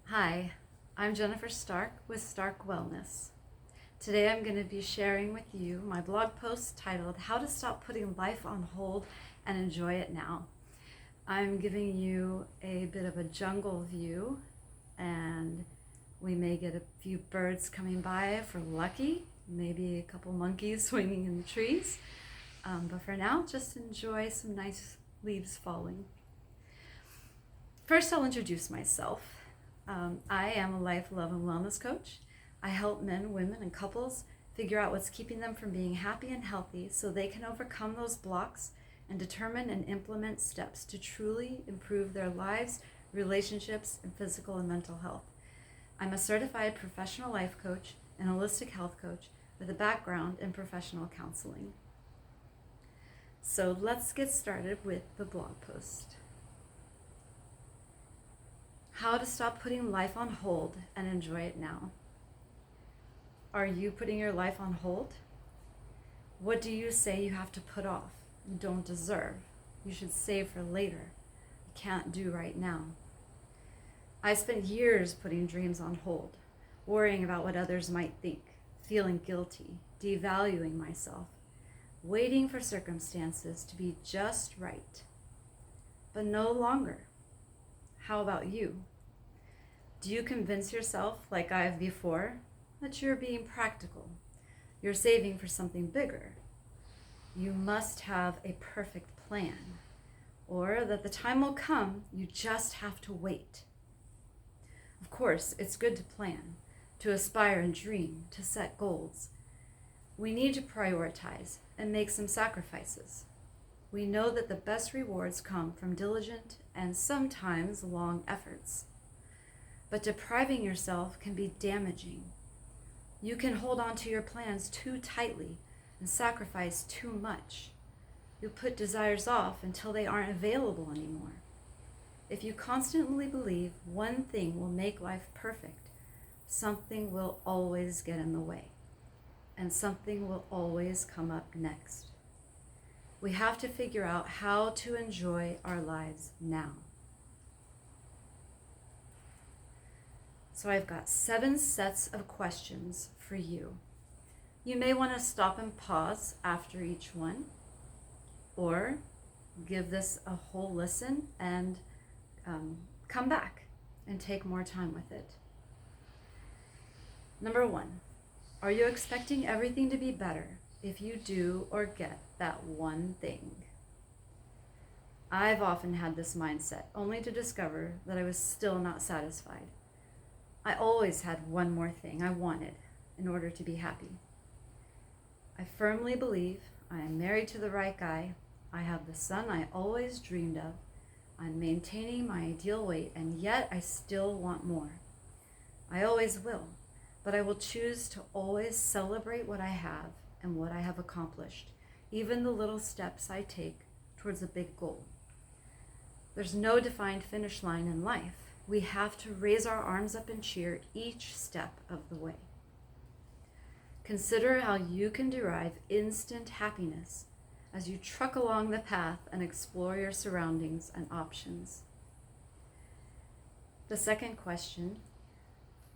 Hi, I'm Jennifer Stark with Stark Wellness. Today I'm going to be sharing with you my blog post titled How to Stop Putting Life on Hold and Enjoy It Now. I'm giving you a bit of a jungle view, and we may get a few birds coming by if we're lucky, maybe a couple monkeys swinging in the trees. But for now, just enjoy some nice leaves falling. First, I'll introduce myself. I am a life, love, and wellness coach. I help men, women, and couples figure out what's keeping them from being happy and healthy so they can overcome those blocks and determine and implement steps to truly improve their lives, relationships, and physical and mental health. I'm a certified professional life coach and holistic health coach with a background in professional counseling. So let's get started with the blog post. How to stop putting life on hold and enjoy it now. Are you putting your life on hold? What do you say you have to put off and don't deserve? You should save for later. You can't do right now. I spent years putting dreams on hold, worrying about what others might think, feeling guilty, devaluing myself, waiting for circumstances to be just right. But no longer. How about you? Do you convince yourself, like I have before, that you're being practical? You're saving for something bigger. You must have a perfect plan, or that the time will come, you just have to wait. Of course, it's good to plan, to aspire and dream, to set goals. We need to prioritize and make some sacrifices. We know that the best rewards come from diligent and sometimes long efforts. But depriving yourself can be damaging. You can hold on to your plans too tightly and sacrifice too much. You put desires off until they aren't available anymore. If you constantly believe one thing will make life perfect, something will always get in the way, and something will always come up next. We have to figure out how to enjoy our lives now. So I've got 7 sets of questions for you. You may want to stop and pause after each one, or give this a whole listen and come back and take more time with it. Number 1, are you expecting everything to be better if you do or get that one thing? I've often had this mindset, only to discover that I was still not satisfied. I always had one more thing I wanted in order to be happy. I firmly believe I am married to the right guy. I have the son I always dreamed of. I'm maintaining my ideal weight, and yet I still want more. I always will, but I will choose to always celebrate what I have and what I have accomplished, even the little steps I take towards a big goal. There's no defined finish line in life. We have to raise our arms up and cheer each step of the way. Consider how you can derive instant happiness as you truck along the path and explore your surroundings and options. The second question,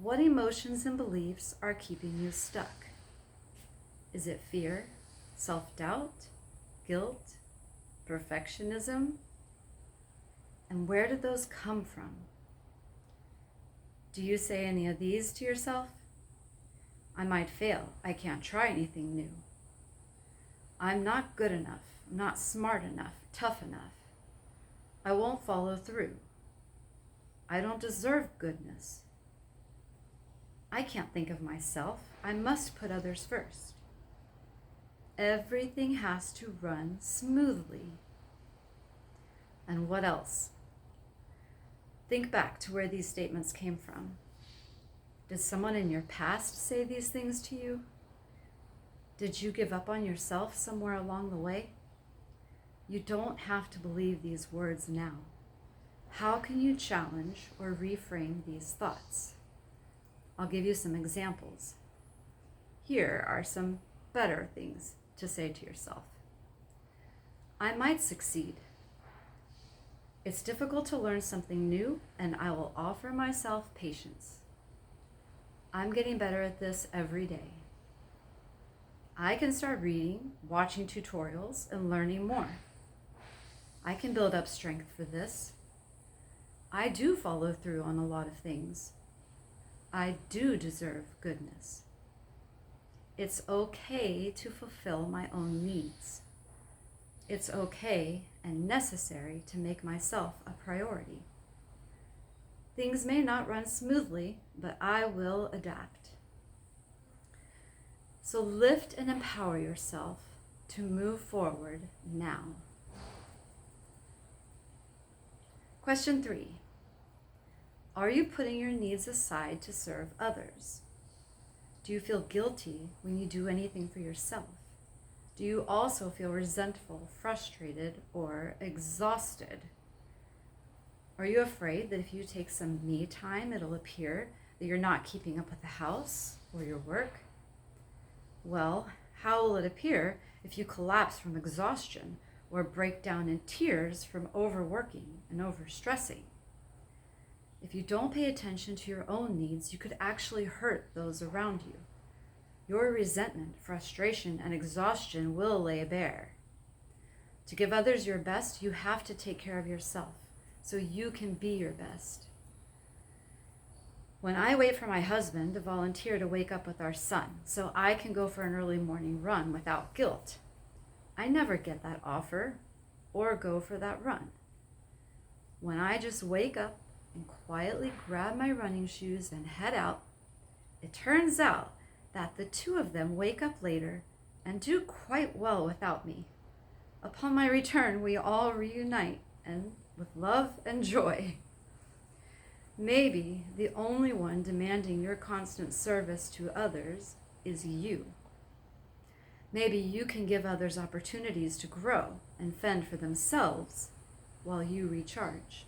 what emotions and beliefs are keeping you stuck? Is it fear, self-doubt, guilt, perfectionism? And where did those come from? Do you say any of these to yourself? I might fail. I can't try anything new. I'm not good enough, not smart enough, tough enough. I won't follow through. I don't deserve goodness. I can't think of myself. I must put others first. Everything has to run smoothly. And what else? Think back to where these statements came from. Did someone in your past say these things to you? Did you give up on yourself somewhere along the way? You don't have to believe these words now. How can you challenge or reframe these thoughts? I'll give you some examples. Here are some better things to say to yourself. I might succeed. It's difficult to learn something new, and I will offer myself patience. I'm getting better at this every day. I can start reading, watching tutorials, and learning more. I can build up strength for this. I do follow through on a lot of things. I do deserve goodness. It's okay to fulfill my own needs. It's okay and necessary to make myself a priority. Things may not run smoothly, but I will adapt. So lift and empower yourself to move forward now. Question 3. Are you putting your needs aside to serve others? Do you feel guilty when you do anything for yourself? Do you also feel resentful, frustrated, or exhausted? Are you afraid that if you take some me time, it'll appear that you're not keeping up with the house or your work? Well, how will it appear if you collapse from exhaustion or break down in tears from overworking and overstressing? If you don't pay attention to your own needs, you could actually hurt those around you. Your resentment, frustration, and exhaustion will lay bare. To give others your best, you have to take care of yourself so you can be your best. When I wait for my husband to volunteer to wake up with our son so I can go for an early morning run without guilt, I never get that offer or go for that run. When I just wake up and quietly grab my running shoes and head out, it turns out that the two of them wake up later and do quite well without me. Upon my return, we all reunite, and with love and joy. Maybe the only one demanding your constant service to others is you. Maybe you can give others opportunities to grow and fend for themselves while you recharge.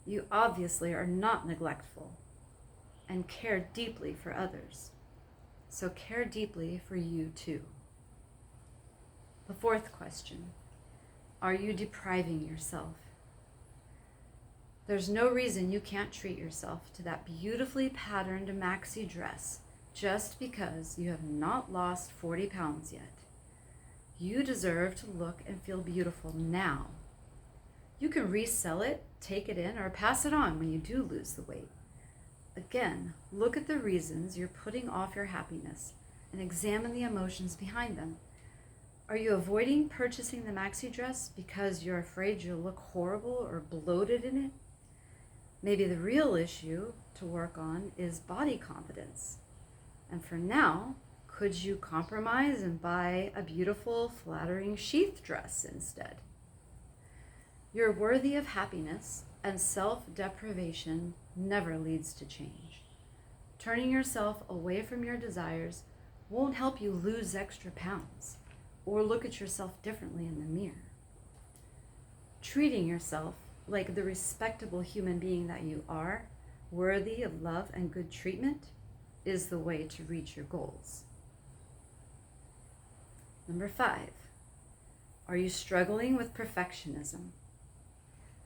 You obviously are not neglectful and care deeply for others. So care deeply for you too. The 4th question, are you depriving yourself? There's no reason you can't treat yourself to that beautifully patterned maxi dress just because you have not lost 40 pounds yet. You deserve to look and feel beautiful now. You can resell it, take it in, or pass it on when you do lose the weight. Again, look at the reasons you're putting off your happiness and examine the emotions behind them. Are you avoiding purchasing the maxi dress because you're afraid you'll look horrible or bloated in it? Maybe the real issue to work on is body confidence. And for now, could you compromise and buy a beautiful, flattering sheath dress instead? You're worthy of happiness, and self-deprivation never leads to change. Turning yourself away from your desires won't help you lose extra pounds or look at yourself differently in the mirror. Treating yourself like the respectable human being that you are, worthy of love and good treatment, is the way to reach your goals. Number 5, are you struggling with perfectionism?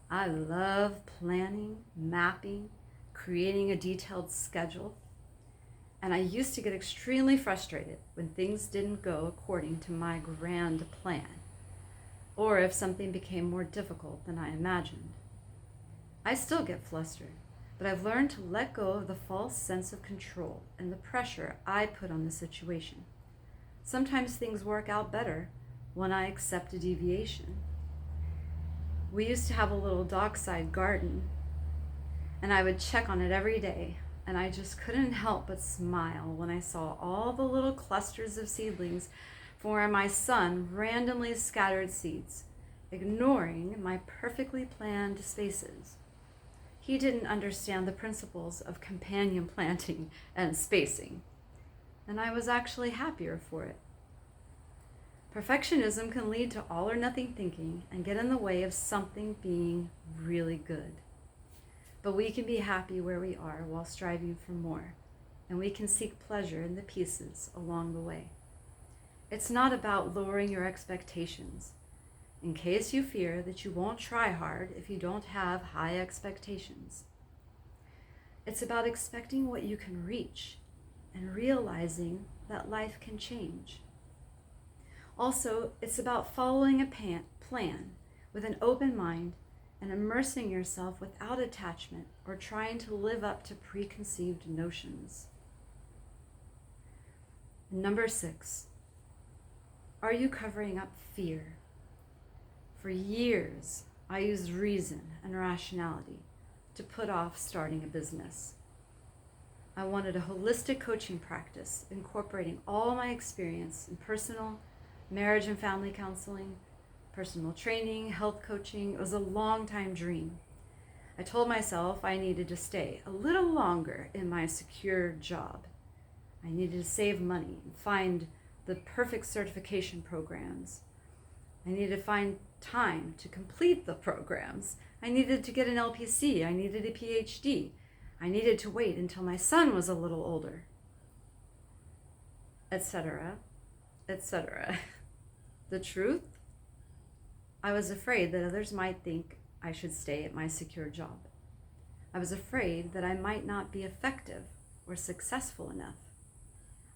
I love planning, mapping, creating a detailed schedule, and I used to get extremely frustrated when things didn't go according to my grand plan, or if something became more difficult than I imagined. I still get flustered, but I've learned to let go of the false sense of control and the pressure I put on the situation. Sometimes things work out better when I accept a deviation. We used to have a little dockside garden, and I would check on it every day, and I just couldn't help but smile when I saw all the little clusters of seedlings from where my son randomly scattered seeds, ignoring my perfectly planned spaces. He didn't understand the principles of companion planting and spacing, and I was actually happier for it. Perfectionism can lead to all or nothing thinking and get in the way of something being really good. But we can be happy where we are while striving for more, and we can seek pleasure in the pieces along the way. It's not about lowering your expectations. in case you fear that you won't try hard if you don't have high expectations. It's about expecting what you can reach and realizing that life can change. Also, it's about following a plan with an open mind and immersing yourself without attachment or trying to live up to preconceived notions. Number 6, are you covering up fear? For years, I used reason and rationality to put off starting a business. I wanted a holistic coaching practice incorporating all my experience in personal, marriage and family counseling, personal training, health coaching. It was a long-time dream. I told myself I needed to stay a little longer in my secure job. I needed to save money and find the perfect certification programs. I needed to find time to complete the programs. I needed to get an LPC. I needed a PhD. I needed to wait until my son was a little older, etc., etc. The truth? I was afraid that others might think I should stay at my secure job. I was afraid that I might not be effective or successful enough.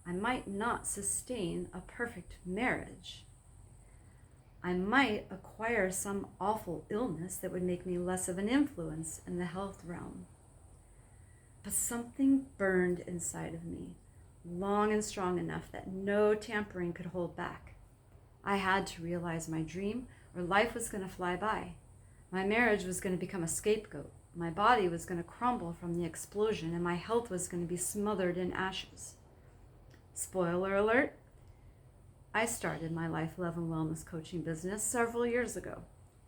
I might not sustain a perfect marriage. I might acquire some awful illness that would make me less of an influence in the health realm. But something burned inside of me, long and strong enough that no tampering could hold back. I had to realize my dream or life was going to fly by. My marriage was going to become a scapegoat. My body was going to crumble from the explosion and my health was going to be smothered in ashes. Spoiler alert, I started my life, love, and wellness coaching business several years ago,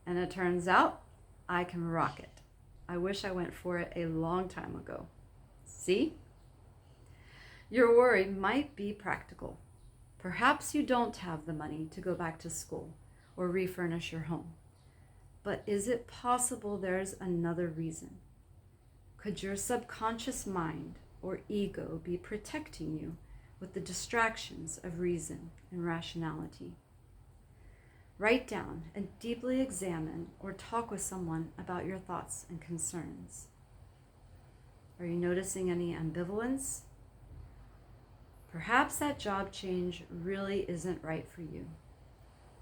and it turns out I can rock it. I wish I went for it a long time ago. See? Your worry might be practical. Perhaps you don't have the money to go back to school or refurnish your home. But is it possible there's another reason? Could your subconscious mind or ego be protecting you with the distractions of reason and rationality? Write down and deeply examine or talk with someone about your thoughts and concerns. Are you noticing any ambivalence? Perhaps that job change really isn't right for you,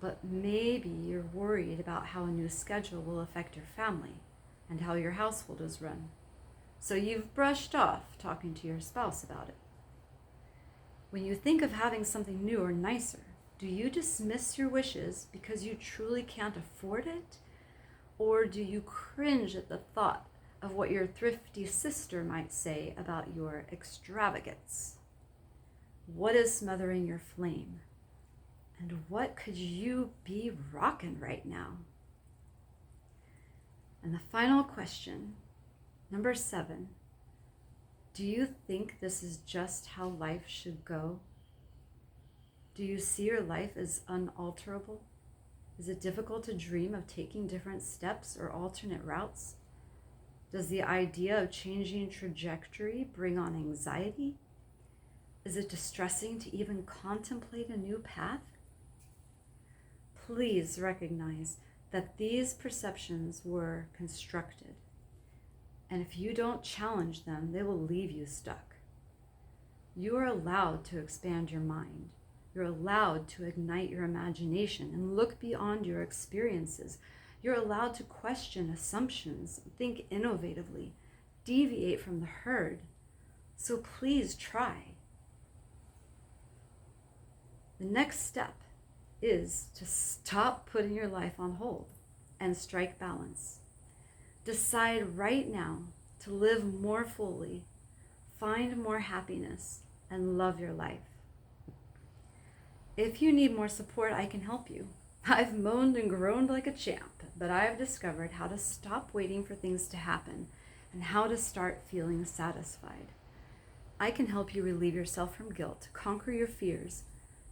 but maybe you're worried about how a new schedule will affect your family and how your household is run. So you've brushed off talking to your spouse about it. When you think of having something new or nicer, do you dismiss your wishes because you truly can't afford it? Or do you cringe at the thought of what your thrifty sister might say about your extravagance? What is smothering your flame? And what could you be rocking right now? And the final question, number 7, do you think this is just how life should go? Do you see your life as unalterable? Is it difficult to dream of taking different steps or alternate routes? Does the idea of changing trajectory bring on anxiety? Is it distressing to even contemplate a new path? Please recognize that these perceptions were constructed, and if you don't challenge them, they will leave you stuck. You are allowed to expand your mind. You're allowed to ignite your imagination and look beyond your experiences. You're allowed to question assumptions, think innovatively, deviate from the herd. So please try. The next step is to stop putting your life on hold and strike balance. Decide right now to live more fully, find more happiness, and love your life. If you need more support, I can help you. I've moaned and groaned like a champ, but I've discovered how to stop waiting for things to happen and how to start feeling satisfied. I can help you relieve yourself from guilt, conquer your fears,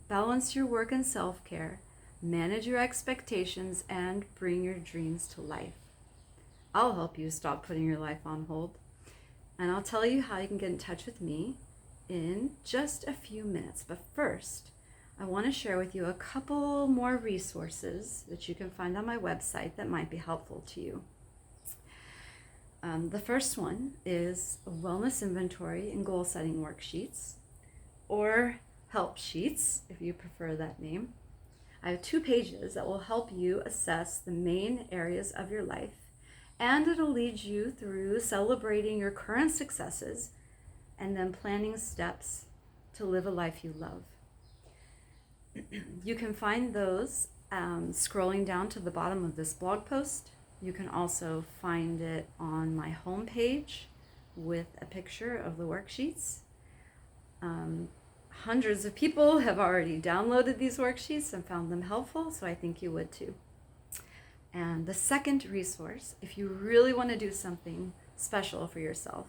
balance your work and self-care, manage your expectations, and bring your dreams to life. I'll help you stop putting your life on hold, and I'll tell you how you can get in touch with me in just a few minutes. But first, I want to share with you a couple more resources that you can find on my website that might be helpful to you. The first one is a wellness inventory and goal setting worksheets, or help sheets if you prefer that name. I have 2 pages that will help you assess the main areas of your life, and it'll lead you through celebrating your current successes and then planning steps to live a life you love. You can find those scrolling down to the bottom of this blog post. You can also find it on my homepage with a picture of the worksheets. Hundreds of people have already downloaded these worksheets and found them helpful, so I think you would too. And the second resource, if you really want to do something special for yourself,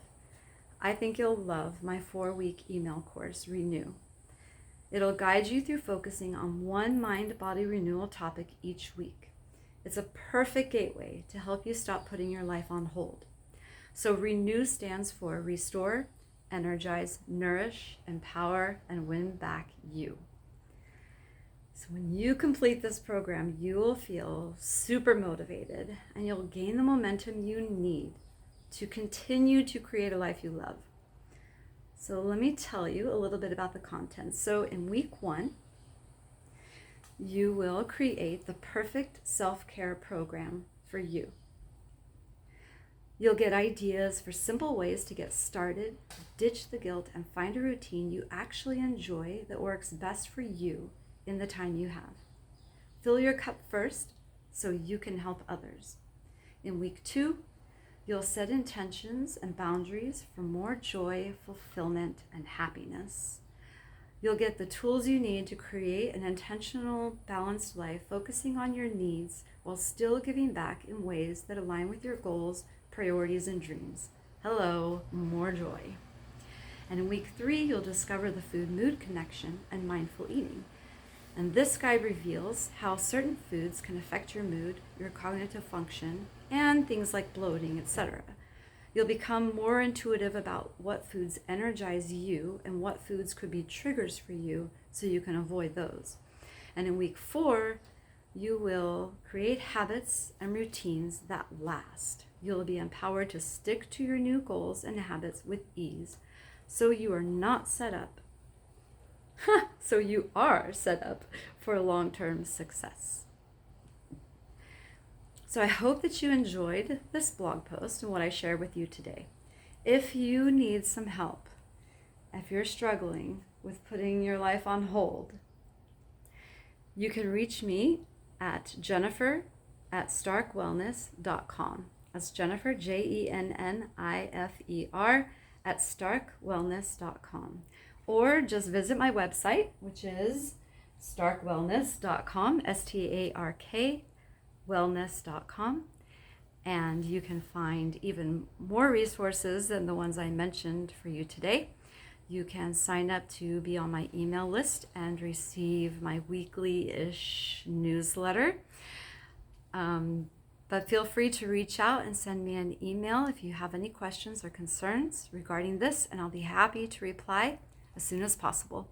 I think you'll love my 4-week email course, Renew. It'll guide you through focusing on one mind-body renewal topic each week. It's a perfect gateway to help you stop putting your life on hold. So Renew stands for Restore, Energize, Nourish, Empower, and Win Back You. So when you complete this program, you will feel super motivated and you'll gain the momentum you need to continue to create a life you love. So let me tell you a little bit about the content. So in week 1, you will create the perfect self-care program for you. You'll get ideas for simple ways to get started, ditch the guilt, and find a routine you actually enjoy that works best for you in the time you have. Fill your cup first so you can help others. In week 2, you'll set intentions and boundaries for more joy, fulfillment, and happiness. You'll get the tools you need to create an intentional, balanced life, focusing on your needs while still giving back in ways that align with your goals, priorities, and dreams. Hello, more joy. And in week 3, you'll discover the food-mood connection and mindful eating. And this guide reveals how certain foods can affect your mood, your cognitive function, and things like bloating, etc. You'll become more intuitive about what foods energize you and what foods could be triggers for you so you can avoid those. And in week 4, you will create habits and routines that last. You'll be empowered to stick to your new goals and habits with ease, so you are set up for long-term success. So I hope that you enjoyed this blog post and what I shared with you today. If you need some help, if you're struggling with putting your life on hold, you can reach me at jennifer@starkwellness.com. That's Jennifer, JENNIFER, @starkwellness.com. Or just visit my website, which is starkwellness.com, STARK wellness.com, and you can find even more resources than the ones I mentioned for you today. You can sign up to be on my email list and receive my weekly-ish newsletter. But feel free to reach out and send me an email if you have any questions or concerns regarding this, and I'll be happy to reply as soon as possible.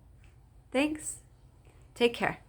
Thanks. Take care.